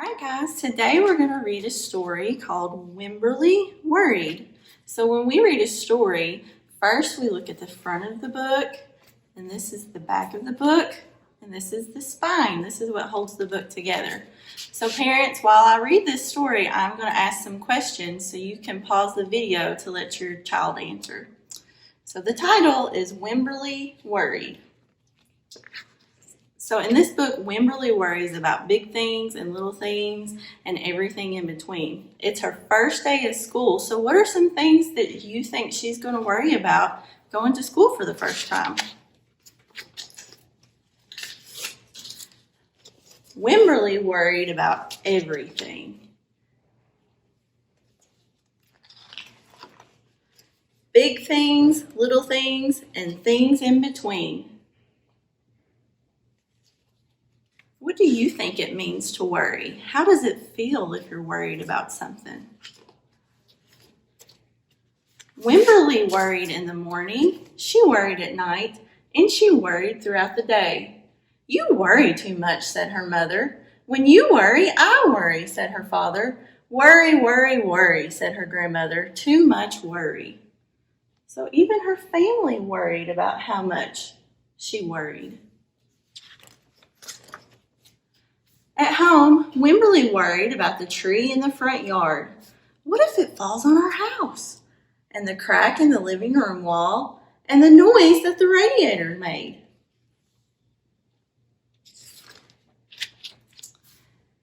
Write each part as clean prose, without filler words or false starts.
Alright guys, today we're going to read a story called Wimberly Worried. So when we read a story, first we look at the front of the book, and this is the back of the book, and this is the spine. This is what holds the book together. So parents, while I read this story, I'm going to ask some questions so you can pause the video to let your child answer. So the title is Wimberly Worried. So in this book, Wimberly worries about big things and little things and everything in between. It's her first day at school, so what are some things that you think she's going to worry about going to school for the first time? Wimberly worried about everything. Big things, little things, and things in between. What do you think it means to worry? How does it feel if you're worried about something? Wimberly worried in the morning, she worried at night, and she worried throughout the day. You worry too much, said her mother. When you worry, I worry, said her father. Worry, worry, worry, said her grandmother. Too much worry. So even her family worried about how much she worried. At home, Wimberly worried about the tree in the front yard. What if it falls on our house? And the crack in the living room wall, and the noise that the radiator made.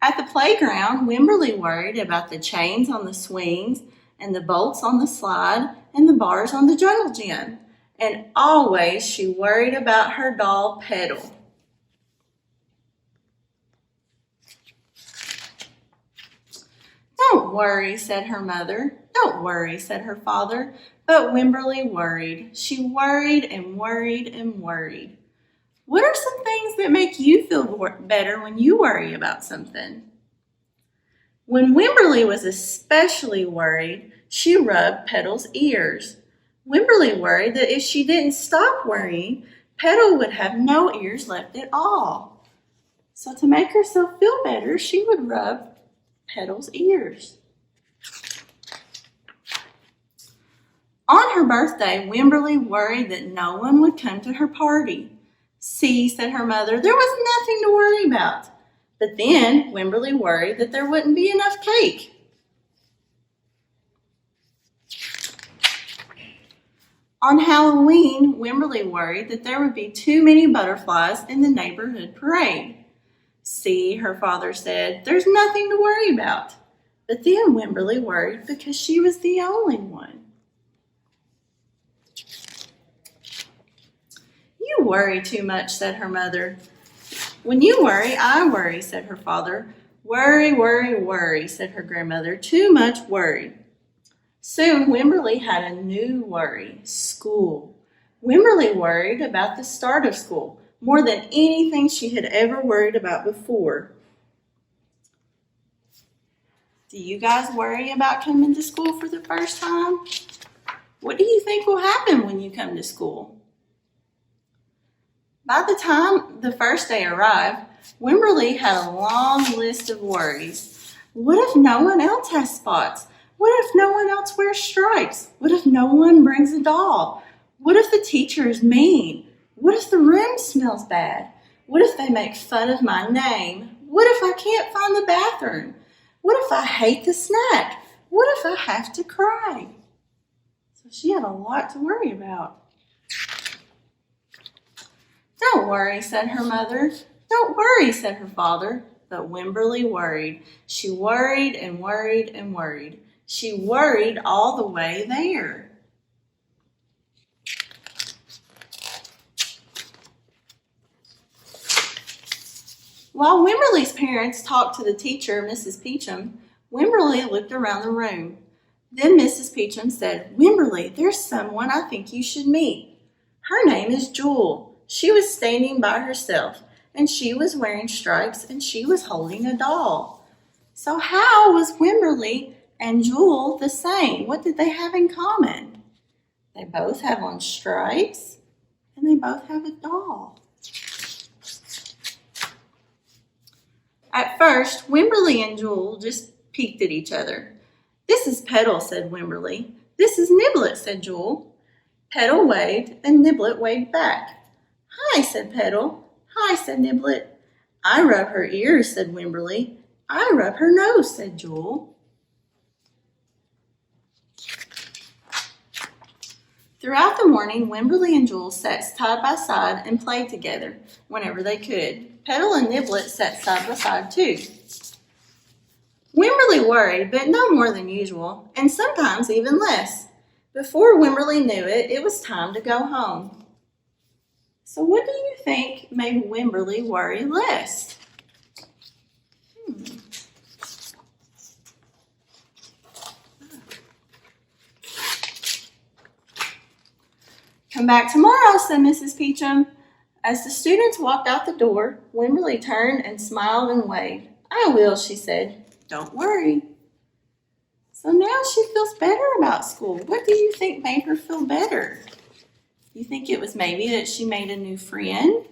At the playground, Wimberly worried about the chains on the swings, and the bolts on the slide, and the bars on the jungle gym. And always she worried about her doll Petal. Don't worry, said her mother. Don't worry, said her father. But Wimberly worried. She worried and worried and worried. What are some things that make you feel better when you worry about something? When Wimberly was especially worried, she rubbed Petal's ears. Wimberly worried that if she didn't stop worrying, Petal would have no ears left at all. So to make herself feel better, she would rub Petal's ears. On her birthday, Wimberly worried that no one would come to her party. See, said her mother, there was nothing to worry about. But then Wimberly worried that there wouldn't be enough cake. On Halloween, Wimberly worried that there would be too many butterflies in the neighborhood parade. See, her father said, there's nothing to worry about. But then Wimberly worried because she was the only one. You worry too much, said her mother. When you worry, I worry, said her father. Worry, worry, worry, said her grandmother. Too much worry. Soon Wimberly had a new worry, school. Wimberly worried about the start of school more than anything she had ever worried about before. Do you guys worry about coming to school for the first time? What do you think will happen when you come to school? By the time the first day arrived, Wimberly had a long list of worries. What if no one else has spots? What if no one else wears stripes? What if no one brings a doll? What if the teacher is mean? What if the room smells bad? What if they make fun of my name? What if I can't find the bathroom? What if I hate the snack? What if I have to cry? So she had a lot to worry about. Don't worry, said her mother. Don't worry, said her father. But Wimberly worried. She worried and worried and worried. She worried all the way there. While Wimberly's parents talked to the teacher, Mrs. Peachum, Wimberly looked around the room. Then Mrs. Peachum said, Wimberly, there's someone I think you should meet. Her name is Jewel. She was standing by herself, and she was wearing stripes, and she was holding a doll. So how was Wimberly and Jewel the same? What did they have in common? They both have on stripes, and they both have a doll. At first, Wimberly and Jewel just peeked at each other. "This is Petal," said Wimberly. "This is Niblet," said Jewel. Petal waved, and Niblet waved back. "Hi," said Petal. "Hi," said Niblet. "I rub her ears," said Wimberly. "I rub her nose," said Jewel. Throughout the morning, Wimberly and Jewel sat side by side and played together whenever they could. Petal and Niblet sat side by side too. Wimberly worried, but no more than usual, and sometimes even less. Before Wimberly knew it, it was time to go home. So what do you think made Wimberly worry less? "Come back tomorrow," said Mrs. Peachum. As the students walked out the door, Wimberly turned and smiled and waved. "I will," she said. "Don't worry." So now she feels better about school. What do you think made her feel better? You think it was maybe that she made a new friend?